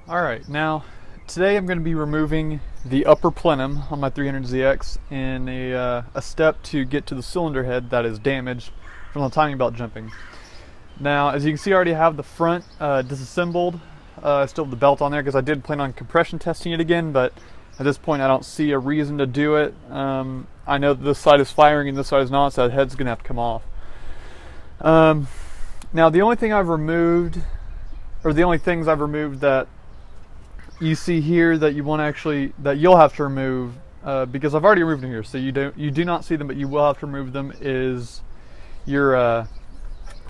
Alright, now today I'm going to be removing the upper plenum on my 300ZX in a step to get to the cylinder head that is damaged from the timing belt jumping. Now, as you can see, I already have the front disassembled. I still have the belt on there because I did plan on compression testing it again, but at this point I don't see a reason to do it. I know that this side is firing and this side is not, so the head's going to have to come off. Now, the only thing I've removed, or the only things I've removed that you see here that you want to that you'll have to remove, because I've already removed them here, so you do not see them, but you will have to remove them, is your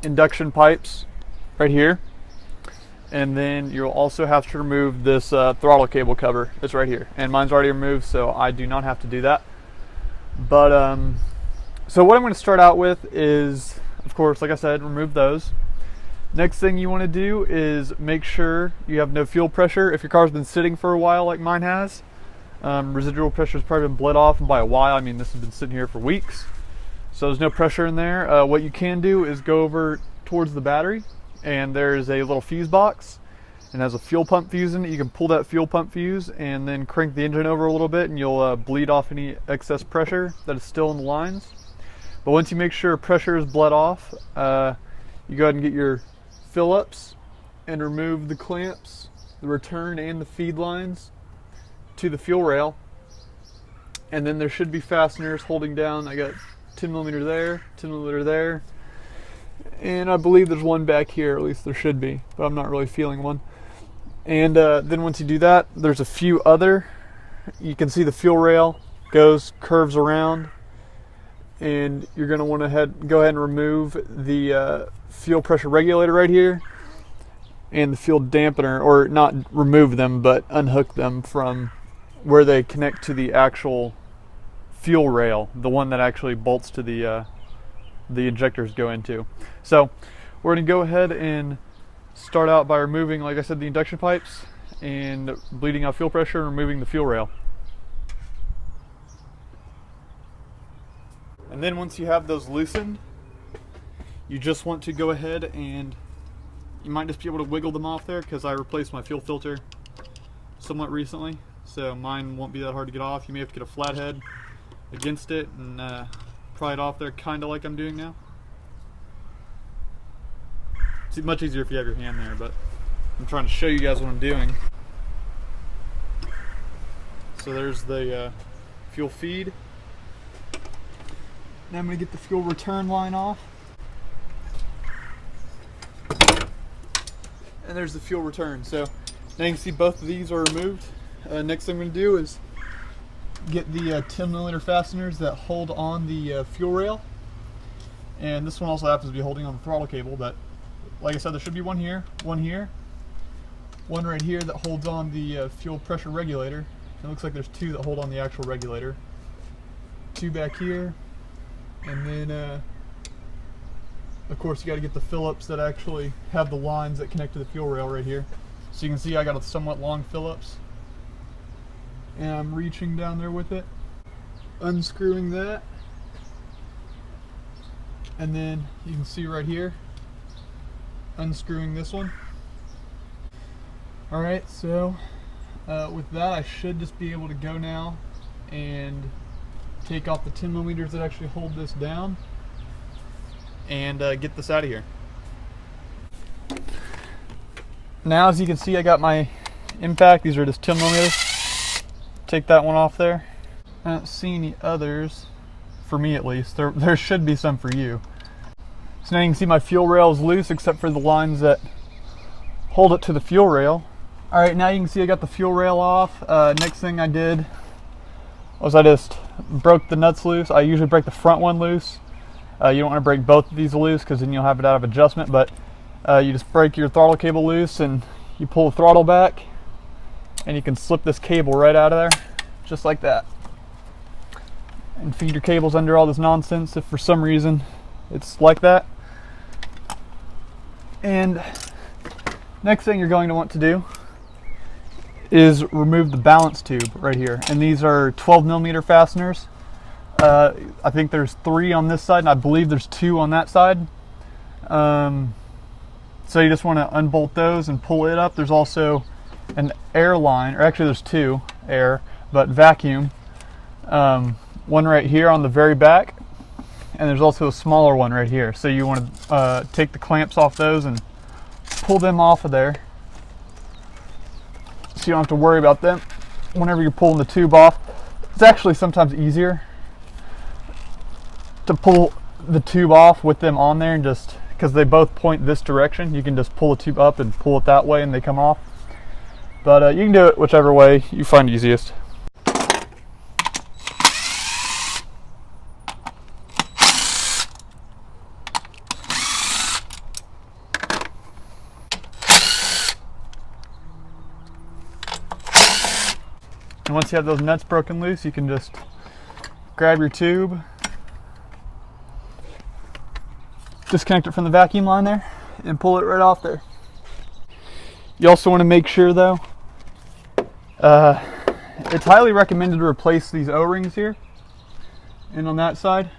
induction pipes right here, and then you'll also have to remove this throttle cable cover. It's right here, and mine's already removed, so I do not have to do that. But so what I'm going to start out with is, of course, like I said, remove those. Next thing you want to do is make sure you have no fuel pressure. If your car's been sitting for a while like mine has, residual pressure has probably been bled off, and by a while I mean this has been sitting here for weeks, so there's no pressure in there. What you can do is go over towards the battery, and there's a little fuse box and has a fuel pump fuse in it. You can pull that fuel pump fuse and then crank the engine over a little bit, and you'll bleed off any excess pressure that is still in the lines. But once you make sure pressure is bled off, you go ahead and get your Phillips and remove the clamps, the return and the feed lines to the fuel rail. And then there should be fasteners holding down. I got 10mm there, 10mm there, and I believe there's one back here, at least there should be, but I'm not really feeling one. And then once you do that, there's a few other, you can see the fuel rail curves around, and you're going to want to go ahead and remove the fuel pressure regulator right here and the fuel dampener, or not remove them, but unhook them from where they connect to the actual fuel rail, the one that actually bolts to the injectors go into. So we're going to go ahead and start out by removing, like I said, the induction pipes and bleeding out fuel pressure and removing the fuel rail. And then once you have those loosened, you just want to go ahead and you might just be able to wiggle them off there, because I replaced my fuel filter somewhat recently, so mine won't be that hard to get off. You may have to get a flathead against it and pry it off there, kind of like I'm doing now. It's much easier if you have your hand there, but I'm trying to show you guys what I'm doing. So there's the fuel feed. Now I'm going to get the fuel return line off. And there's the fuel return. So now you can see both of these are removed. Next thing I'm going to do is get the 10mm fasteners that hold on the fuel rail. And this one also happens to be holding on the throttle cable, but like I said, there should be one here, one right here that holds on the fuel pressure regulator. It looks like there's two that hold on the actual regulator. Two back here. And then, of course, you got to get the Phillips that actually have the lines that connect to the fuel rail right here. So you can see I got a somewhat long Phillips, and I'm reaching down there with it, unscrewing that, and then you can see right here, unscrewing this one. Alright, so with that, I should just be able to go now and take off the 10mm that actually hold this down and get this out of here. Now, as you can see, I got my impact. These are just 10mm. Take that one off there. I don't see any others, for me at least. There should be some for you. So now you can see my fuel rail is loose except for the lines that hold it to the fuel rail. Alright, now you can see I got the fuel rail off. Next thing I did was I just broke the nuts loose. I usually break the front one loose. You don't want to break both of these loose, because then you'll have it out of adjustment, but you just break your throttle cable loose and you pull the throttle back, and you can slip this cable right out of there, just like that. And feed your cables under all this nonsense if for some reason it's like that. And next thing you're going to want to do is remove the balance tube right here. And these are 12mm fasteners. I think there's 3 on this side, and I believe there's 2 on that side. So you just want to unbolt those and pull it up. There's also an air line, or actually there's two, air, but vacuum. One right here on the very back, and there's also a smaller one right here. So you want to take the clamps off those and pull them off of there, so you don't have to worry about them whenever you're pulling the tube off. It's actually sometimes easier to pull the tube off with them on there, and just because they both point this direction, you can just pull the tube up and pull it that way and they come off. But you can do it whichever way you find easiest. And once you have those nuts broken loose, you can just grab your tube, disconnect it from the vacuum line there, and pull it right off there. You also want to make sure though, it's highly recommended to replace these O-rings here and on that side.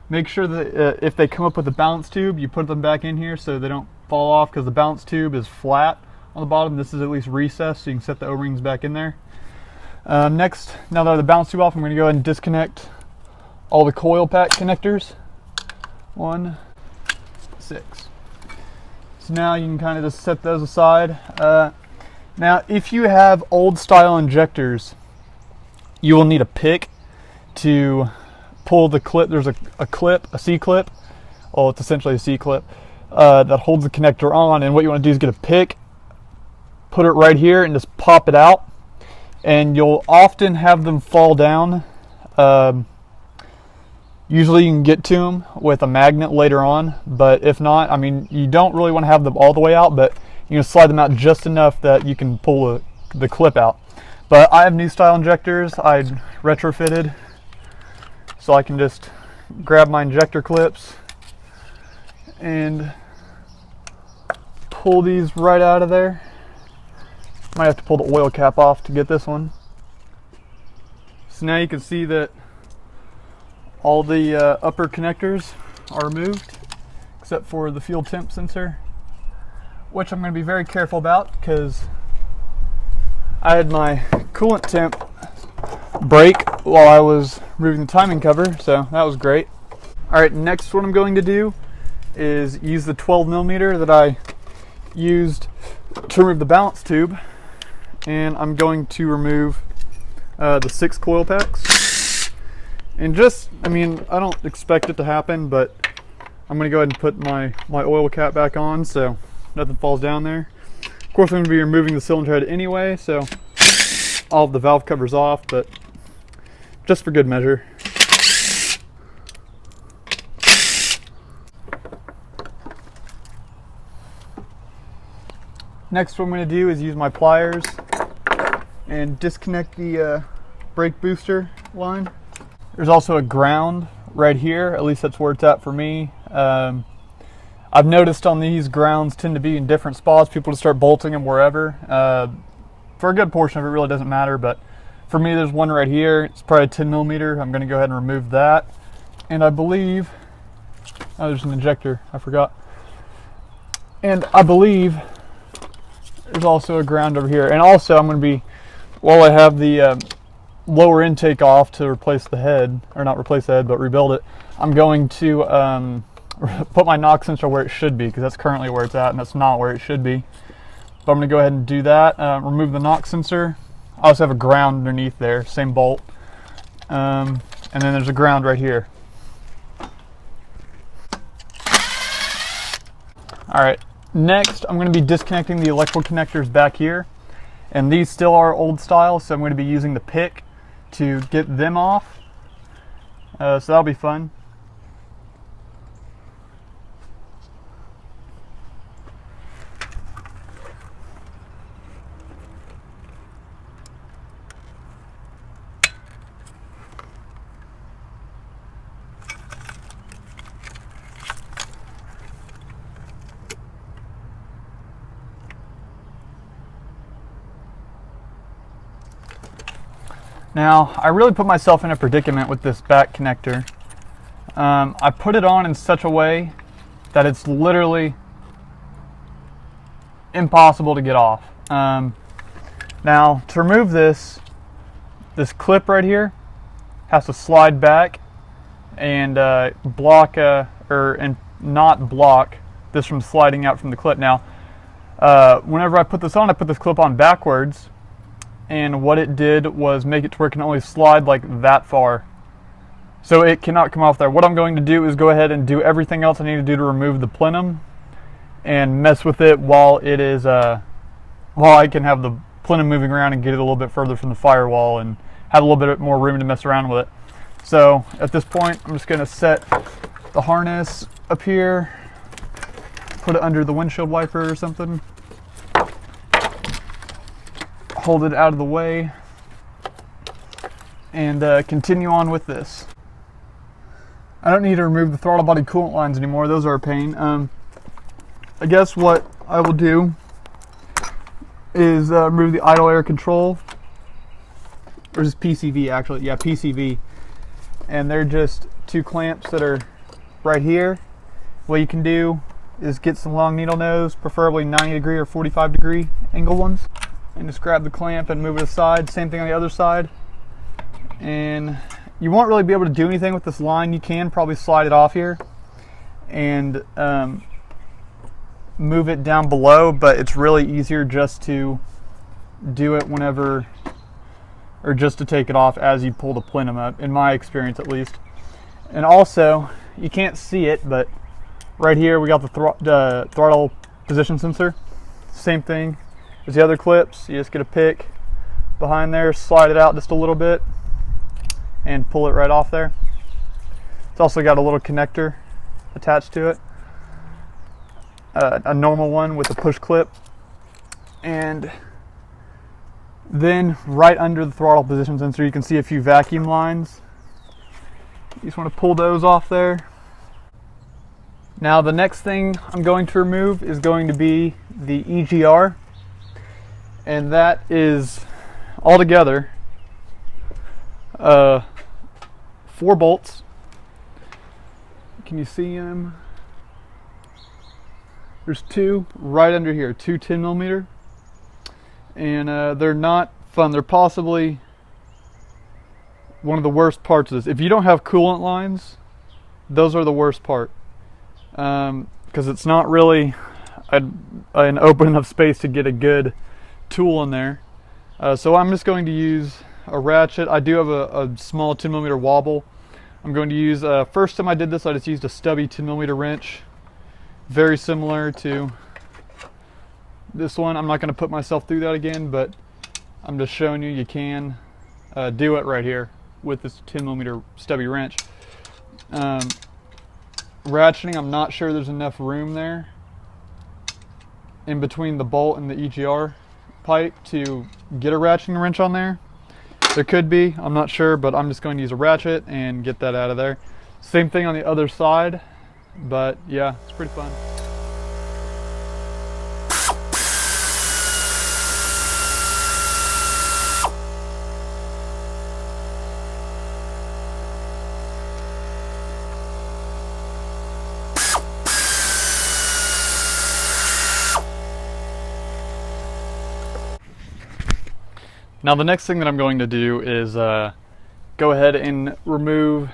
Make sure that if they come up with a balance tube, you put them back in here so they don't fall off, because the balance tube is flat on the bottom. This is at least recessed, so you can set the O-rings back in there. Next, now that I have the balance tube off, I'm going to go ahead and disconnect all the coil pack connectors. 1, 6. So now you can kind of just set those aside. Now if you have old style injectors, you will need a pick to pull the clip. There's a clip, a C-clip. Well, it's essentially a C-clip that holds the connector on, and what you want to do is get a pick, put it right here, and just pop it out. And you'll often have them fall down. Usually you can get to them with a magnet later on, but if not, I mean, you don't really want to have them all the way out, but you can slide them out just enough that you can pull the clip out. But I have new style injectors I retrofitted, so I can just grab my injector clips and pull these right out of there. Might have to pull the oil cap off to get this one. So now you can see that all the upper connectors are removed, except for the fuel temp sensor, which I'm going to be very careful about because I had my coolant temp break while I was removing the timing cover, so that was great. Alright, next what I'm going to do is use the 12mm that I used to remove the balance tube, and I'm going to remove the 6 coil packs. And just, I mean, I don't expect it to happen, but I'm going to go ahead and put my oil cap back on so nothing falls down there. Of course, I'm going to be removing the cylinder head anyway, so all of the valve covers off, but just for good measure. Next, what I'm going to do is use my pliers and disconnect the brake booster line. There's also a ground right here, at least that's where it's at for me. I've noticed on these, grounds tend to be in different spots. People just start bolting them wherever. For a good portion of it, really doesn't matter, but for me, there's one right here. It's probably a 10mm. I'm going to go ahead and remove that. And I believe, oh, there's an injector, I forgot. And I believe there's also a ground over here. And also, I'm going to be, while I have the lower intake off to replace the head, or not replace the head, but rebuild it, I'm going to put my knock sensor where it should be, because that's currently where it's at, and that's not where it should be. But I'm going to go ahead and do that, remove the knock sensor. I also have a ground underneath there, same bolt. And then there's a ground right here. Alright, next I'm going to be disconnecting the electrical connectors back here. And these still are old style, so I'm going to be using the pick to get them off. So that'll be fun. Now, I really put myself in a predicament with this back connector. I put it on in such a way that it's literally impossible to get off. Now to remove this clip right here has to slide back and block and not block this from sliding out from the clip. Now whenever I put this on, I put this clip on backwards, and what it did was make it to where it can only slide like that far. So it cannot come off there. What I'm going to do is go ahead and do everything else I need to do to remove the plenum and mess with it while it is while I can have the plenum moving around and get it a little bit further from the firewall and have a little bit more room to mess around with it. So at this point, I'm just going to set the harness up here, put it under the windshield wiper or something, hold it out of the way, and continue on with this. I don't need to remove the throttle body coolant lines anymore. Those are a pain. I guess what I will do is remove the idle air control, or is PCV actually? Yeah, PCV. And they're just two clamps that are right here. What you can do is get some long needle nose, preferably 90 degree or 45 degree angle ones, and just grab the clamp and move it aside. Same thing on the other side. And you won't really be able to do anything with this line. You can probably slide it off here and move it down below, but it's really easier just to do it whenever, or just to take it off as you pull the plenum up, in my experience at least. And also, you can't see it, but right here we got the throttle position sensor. Same thing as the other clips. You just get a pick behind there, slide it out just a little bit, and pull it right off there. It's also got a little connector attached to it, a normal one with a push clip. And then right under the throttle position sensor, you can see a few vacuum lines. You just want to pull those off there. Now the next thing I'm going to remove is going to be the EGR, and that is altogether 4 bolts. Can you see them? There's 2 right under here, 2 10mm, and they're not fun. They're possibly one of the worst parts of this. If you don't have coolant lines, those are the worst part, because it's not really an open enough space to get a good tool in there. So I'm just going to use a ratchet. I do have a small 10mm wobble. I'm going to use, first time I did this, I just used a stubby 10mm wrench, very similar to this one. I'm not going to put myself through that again, but I'm just showing you you can do it right here with this 10mm stubby wrench. Ratcheting, I'm not sure there's enough room there in between the bolt and the EGR pipe to get a ratcheting wrench on there. There could be, I'm not sure, but I'm just going to use a ratchet and get that out of there. Same thing on the other side, but yeah, it's pretty fun. Now the next thing that I'm going to do is go ahead and remove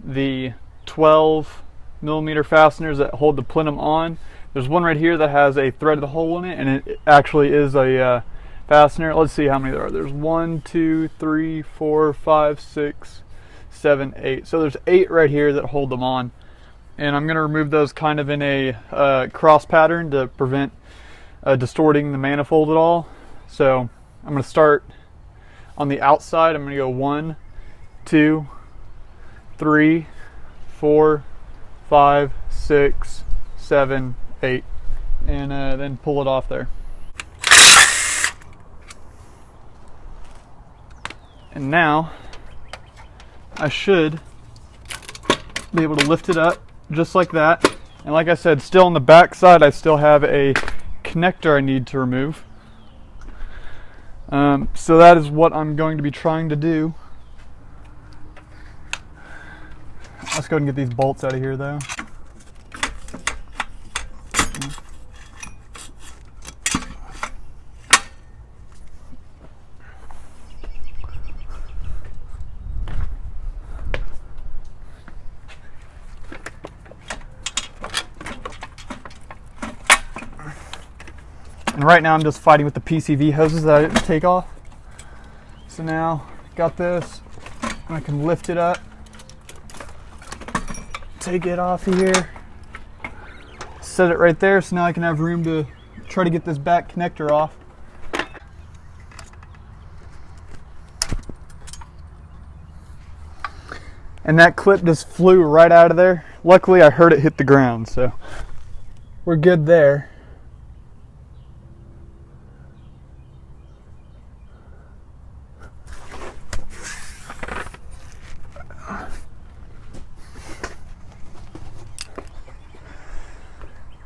the 12mm fasteners that hold the plenum on. There's one right here that has a threaded hole in it, and it actually is a fastener. Let's see how many there are. There's 1, 2, 3, 4, 5, 6, 7, 8. So there's 8 right here that hold them on. And I'm going to remove those kind of in a cross pattern to prevent distorting the manifold at all. So I'm going to start on the outside. I'm going to go 1, 2, 3, 4, 5, 6, 7, 8, and then pull it off there. And now I should be able to lift it up just like that. And like I said, still on the back side, I still have a connector I need to remove. So that is what I'm going to be trying to do. Let's go ahead and get these bolts out of here though. And right now I'm just fighting with the PCV hoses that I didn't take off. So now got this, and I can lift it up, take it off here, set it right there, so now I can have room to try to get this back connector off. And that clip just flew right out of there. Luckily I heard it hit the ground, so we're good there.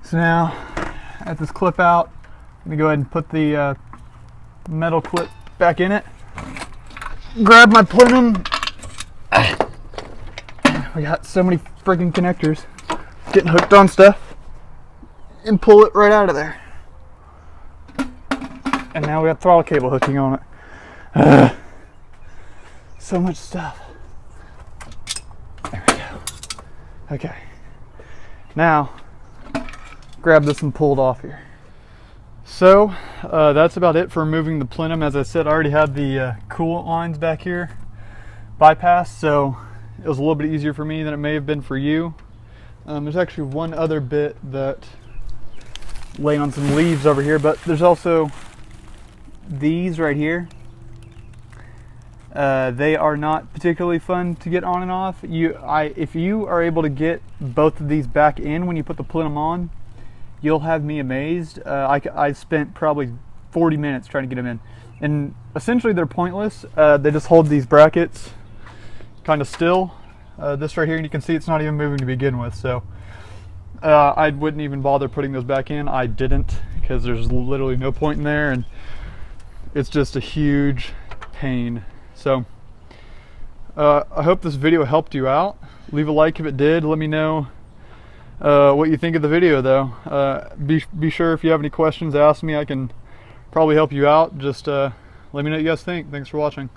So now, at this clip out, I'm gonna go ahead and put the metal clip back in it. Grab my plenum. We got so many freaking connectors getting hooked on stuff, and pull it right out of there. And now we got throttle cable hooking on it. So much stuff. There we go. Okay. Now, grab this and pull it off here. So that's about it for removing the plenum. As I said, I already had the coolant lines back here bypassed, so it was a little bit easier for me than it may have been for you. There's actually one other bit that laying on some leaves over here, but there's also these right here. They are not particularly fun to get on and off. If you are able to get both of these back in when you put the plenum on, you'll have me amazed. I spent probably 40 minutes trying to get them in, and essentially they're pointless. They just hold these brackets kind of still. This right here, and you can see it's not even moving to begin with, so I wouldn't even bother putting those back in. I didn't, because there's literally no point in there, and it's just a huge pain. So I hope this video helped you out. Leave a like if it did. Let me know what you think of the video, though. Be sure, if you have any questions, ask me. I can probably help you out. Just let me know what you guys think. Thanks for watching.